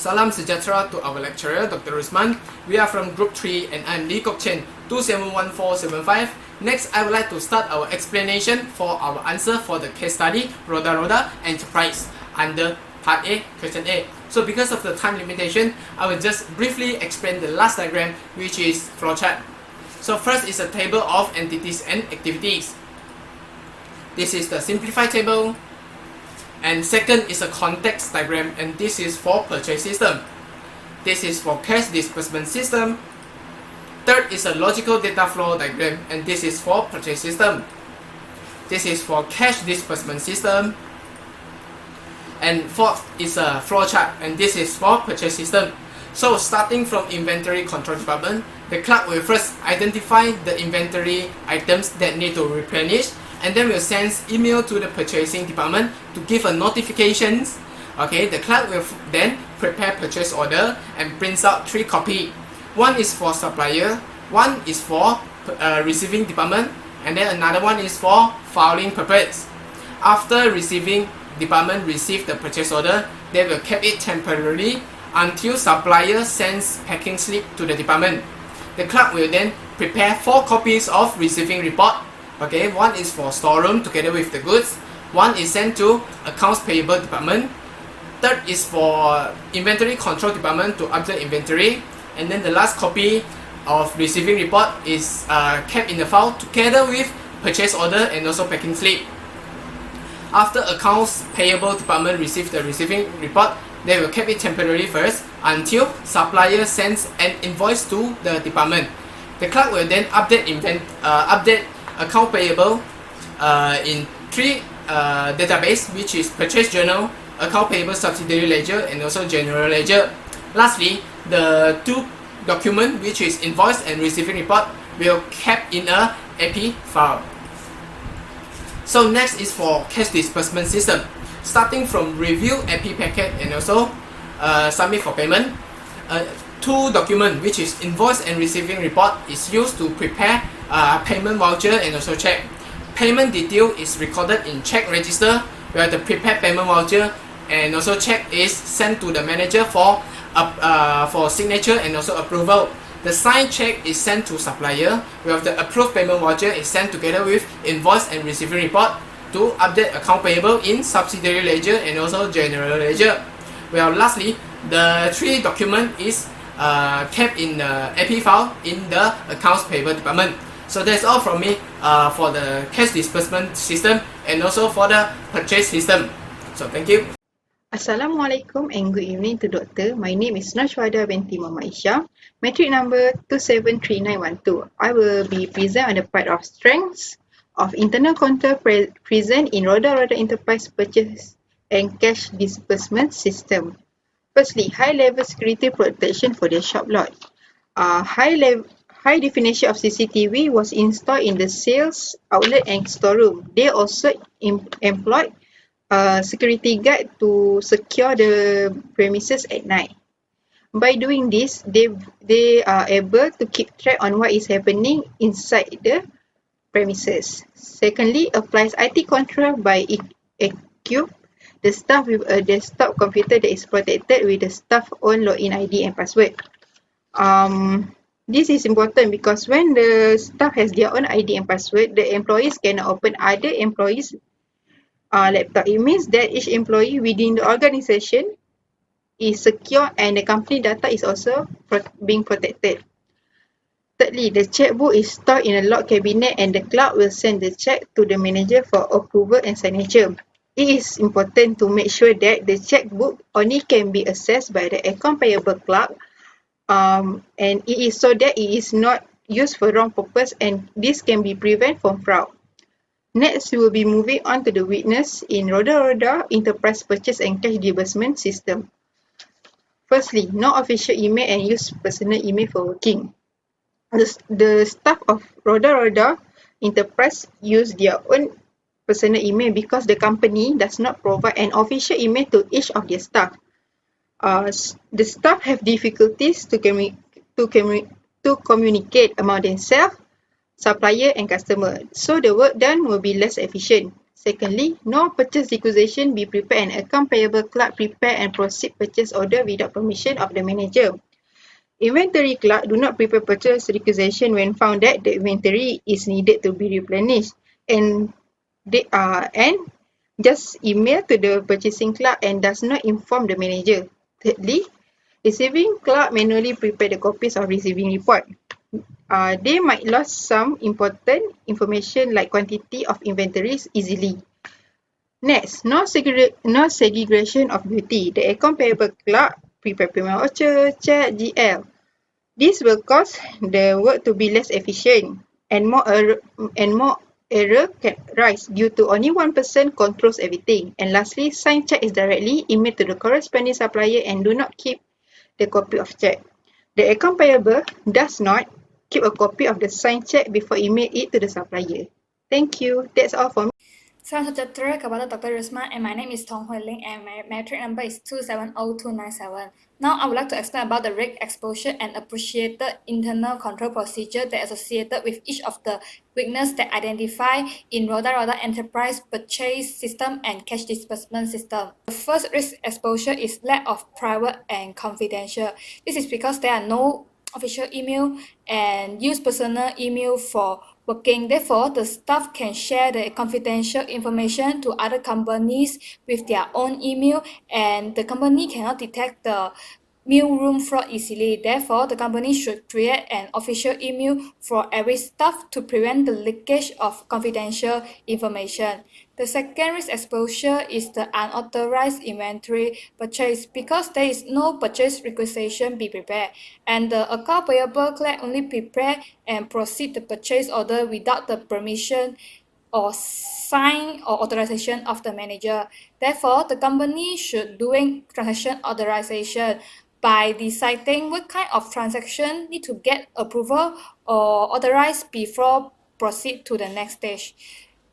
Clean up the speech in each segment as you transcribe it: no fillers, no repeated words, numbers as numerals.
Salam sejahtera to our lecturer, Dr. Rusman. We are from Group 3 and I'm Lee Kok Chen, 271475. Next, I would like to start our explanation for our answer for the case study, Roda Roda Enterprise, under Part A, Question A. So because of the time limitation, I will just briefly explain the last diagram, which is flowchart. So first is a table of entities and activities. This is the simplified table. And second is a context diagram, and this is for purchase system. This is for cash disbursement system. Third is a logical data flow diagram, and this is for purchase system. This is for cash disbursement system. And fourth is a flow chart, and this is for purchase system. So starting from inventory control department, the clerk will first identify the inventory items that need to replenish, and then will send email to the purchasing department to give a notifications. Okay, the clerk will then prepare purchase order and prints out 3 copies. One is for supplier, one is for receiving department, and then another one is for filing purpose. After receiving department receive the purchase order, they will keep it temporarily until supplier sends packing slip to the department. The clerk will then prepare 4 copies of receiving report. Okay, one is for storeroom together with the goods, one is sent to accounts payable department, third is for inventory control department to update inventory, and then the last copy of receiving report is kept in the file together with purchase order and also packing slip. After accounts payable department receive the receiving report, they will keep it temporarily first until supplier sends an invoice to the department. The clerk will then update account payable in 3 database, which is purchase journal, account payable subsidiary ledger, and also general ledger. Lastly, the 2 document, which is invoice and receiving report, will kept in a AP file. So next is for cash disbursement system. Starting from review AP packet and also submit for payment. 2 document, which is invoice and receiving report, is used to prepare payment voucher and also check. Payment detail is recorded in check register, where the prepared payment voucher and also check is sent to the manager for signature and also approval. The signed check is sent to supplier, where the approved payment voucher is sent together with invoice and receiving report to update account payable in subsidiary ledger and also general ledger. Well, lastly, the 3 document is kept in the AP file in the accounts payable department. So that's all from me for the cash disbursement system and also for the purchase system. So thank you. Assalamualaikum and good evening to Doctor. My name is Nashwada binti Muhammad Isha, metric number 273912. I will be present on the part of strengths of internal control present in Roda Roda Enterprise purchase and cash disbursement system. Firstly, high-level security protection for the shop lot. High definition of CCTV was installed in the sales outlet and storeroom. They also employed a security guard to secure the premises at night. By doing this, they are able to keep track on what is happening inside the premises. Secondly, applies IT control by equip the staff with a desktop computer that is protected with the staff own login ID and password. This is important because when the staff has their own ID and password, the employees cannot open other employees' laptop. It means that each employee within the organization is secure and the company data is also being protected. Thirdly, the checkbook is stored in a locked cabinet and the clerk will send the check to the manager for approval and signature. It is important to make sure that the checkbook only can be accessed by the account payable clerk, and it is so that it is not used for wrong purpose, and this can be prevented from fraud. Next, we will be moving on to the witness in Roda Roda Enterprise Purchase and Cash Disbursement System. Firstly, no official email and use personal email for working. The staff of Roda Roda Enterprise use their own personal email because the company does not provide an official email to each of their staff. The staff have difficulties to communicate among themselves, supplier and customer, so the work done will be less efficient. Secondly, no purchase requisition be prepared and account payable clerk prepare and proceed purchase order without permission of the manager. Inventory clerk do not prepare purchase requisition when found that the inventory is needed to be replenished and just email to the purchasing clerk and does not inform the manager. Thirdly, receiving clerk manually prepare the copies of receiving report. They might lose some important information like quantity of inventories easily. Next, no segregation of duty. The account payable clerk prepare payment voucher, check, GL. This will cause the work to be less efficient and more error can rise due to only one person controls everything. And lastly, signed check is directly emailed to the corresponding supplier and do not keep the copy of check. The account payable does not keep a copy of the signed check before email it to the supplier. Thank you. That's all for me. Salam sejahtera kepada Dr. Rusman, and my name is Tong Hui Ling and my metric number is 270297. Now I would like to explain about the risk exposure and appreciated internal control procedure that associated with each of the weaknesses that identify in Roda enterprise purchase system and cash disbursement system. The first risk exposure is lack of private and confidential. This is because there are no official email and use personal email for working. Therefore, the staff can share the confidential information to other companies with their own email, and the company cannot detect the mailroom fraud easily. Therefore, the company should create an official email for every staff to prevent the leakage of confidential information. The second risk exposure is the unauthorized inventory purchase because there is no purchase requisition be prepared, and the account payable clerk only prepare and proceed the purchase order without the permission or sign or authorization of the manager. Therefore, the company should doing transaction authorization by deciding what kind of transaction need to get approval or authorized before proceed to the next stage.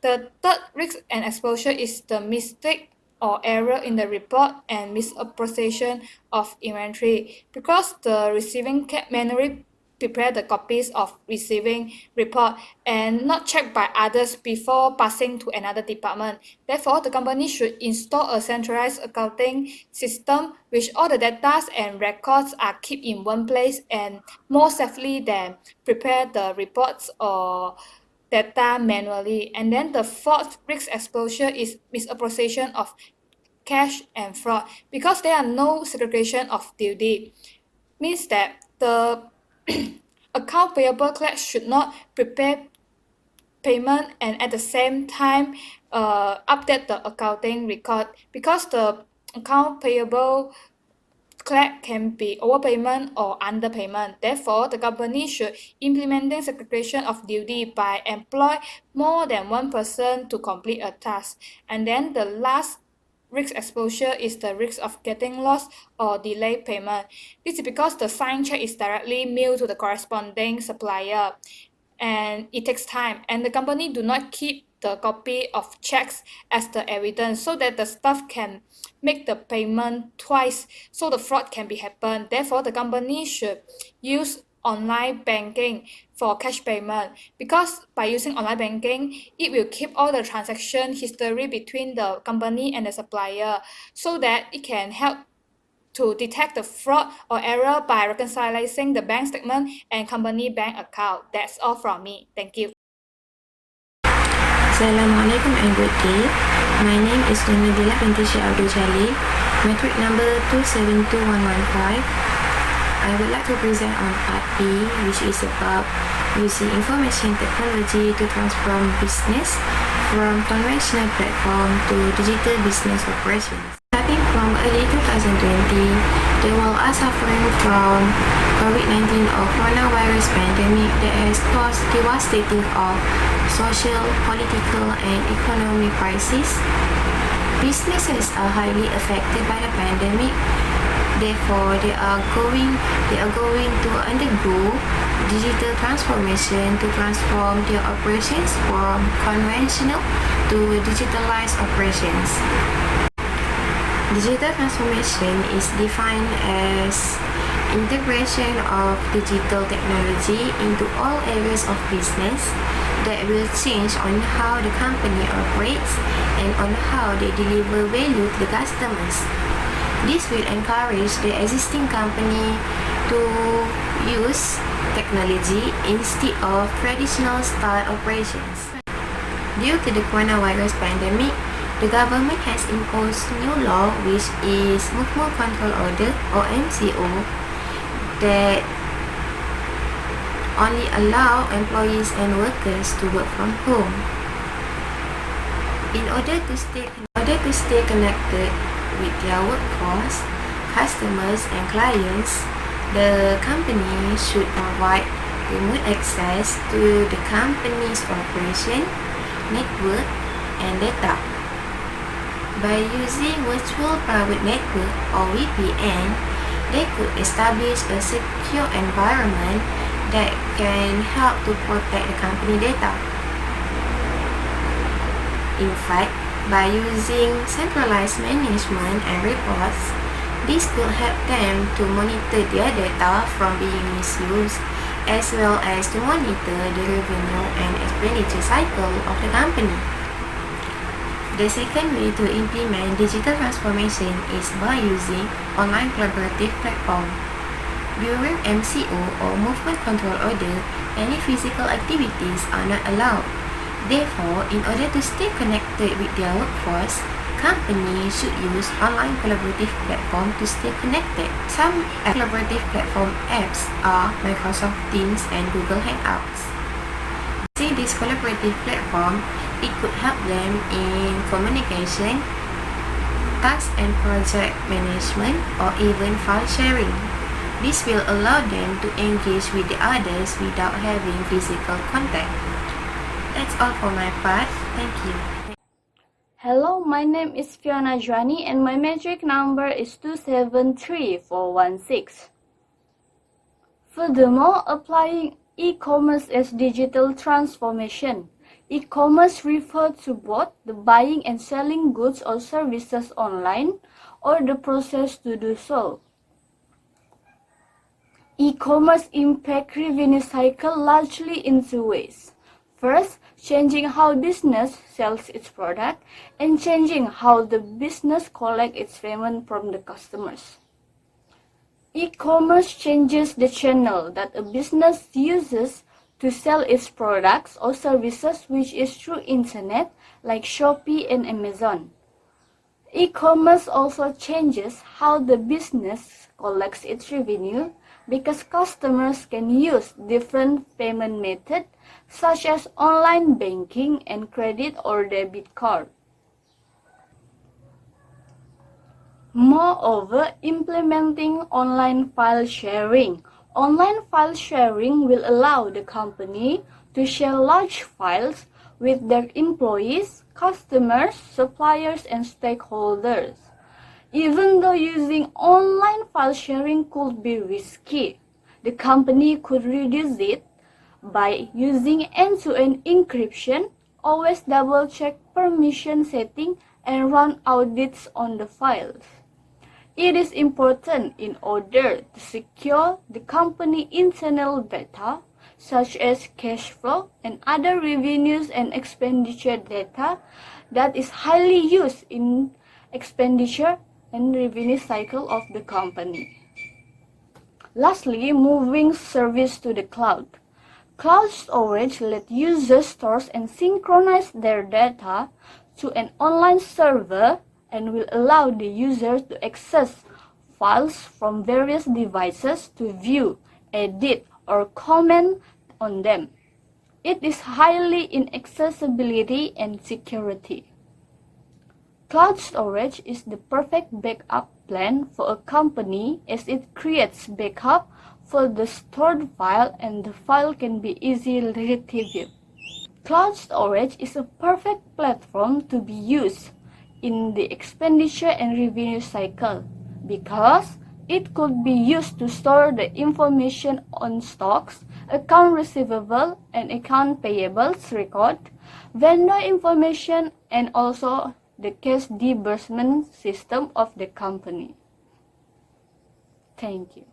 The third risk and exposure is the mistake or error in the report and misappropriation of inventory because the receiving can manually prepare the copies of receiving report and not checked by others before passing to another department. Therefore, the company should install a centralized accounting system which all the data and records are kept in one place and more safely than prepare the reports or data manually. And then the fourth risk exposure is misappropriation of cash and fraud because there are no segregation of duty. Means that the account payable clerk should not prepare payment and at the same time update the accounting record because the account payable clerk can be overpayment or underpayment. Therefore, the company should implementing segregation of duty by employ more than one person to complete a task. And then the last risk exposure is the risk of getting lost or delayed payment. This is because the signed check is directly mailed to the corresponding supplier and it takes time, and the company do not keep the copy of checks as the evidence so that the staff can make the payment twice so the fraud can be happen. Therefore, the company should use online banking for cash payment because by using online banking, it will keep all the transaction history between the company and the supplier so that it can help to detect the fraud or error by reconciling the bank statement and company bank account. That's all from me. Thank you. Assalamualaikum and good day. My name is Nunadila binti Syed Abdul Jalil, metric number 272115. I would like to present on part B, which is about using information technology to transform business from conventional platform to digital business operations. Starting from early 2020, the world are suffering from COVID-19 or coronavirus pandemic that has caused devastating of social, political, and economic crisis. Businesses are highly affected by the pandemic. Therefore, they are going to undergo digital transformation to transform their operations from conventional to digitalized operations. Digital transformation is defined as integration of digital technology into all areas of business. that will change on how the company operates and on how they deliver value to the customers. This will encourage the existing company to use technology instead of traditional style operations. Due to the coronavirus pandemic, the government has imposed new law, which is Movement Control Order or MCO, that only allow employees and workers to work from home. In order to stay connected with their workforce, customers and clients, the company should provide remote access to the company's operation, network, and data. By using virtual private network or VPN, they could establish a secure environment that can help to protect the company data. In fact, by using centralized management and reports, this could help them to monitor their data from being misused, as well as to monitor the revenue and expenditure cycle of the company. The second way to implement digital transformation is by using online collaborative platform. During MCO or Movement Control Order, any physical activities are not allowed. Therefore, in order to stay connected with their workforce, companies should use online collaborative platform to stay connected. Some collaborative platform apps are Microsoft Teams and Google Hangouts. Using this collaborative platform, it could help them in communication, task and project management, or even file sharing. This will allow them to engage with the others without having physical contact. That's all for my part. Thank you. Hello, my name is Fiona Joani and my metric number is 273416. Furthermore, applying e-commerce as digital transformation. E-commerce refers to both the buying and selling goods or services online or the process to do so. E-commerce impact revenue cycle largely in two ways. First, changing how business sells its product and changing how the business collects its payment from the customers. E-commerce changes the channel that a business uses to sell its products or services, which is through internet like Shopee and Amazon. E-commerce also changes how the business collects its revenue because customers can use different payment methods such as online banking and credit or debit card. Moreover, implementing online file sharing. Online file sharing will allow the company to share large files with their employees, customers, suppliers, and stakeholders. Even though using online file sharing could be risky, the company could reduce it by using end-to-end encryption, always double-check permission setting, and run audits on the files. It is important in order to secure the company internal data, such as cash flow and other revenues and expenditure data that is highly used in expenditure and revenue cycle of the company. Lastly, moving service to the cloud. Cloud storage lets users store and synchronize their data to an online server and will allow the user to access files from various devices to view, edit, or comment on them. It is highly in accessibility and security. Cloud storage is the perfect backup plan for a company as it creates backup for the stored file and the file can be easily retrieved. Cloud storage is a perfect platform to be used in the expenditure and revenue cycle because it could be used to store the information on stocks, account receivable and account payables record, vendor information, and also the cash disbursement system of the company. Thank you.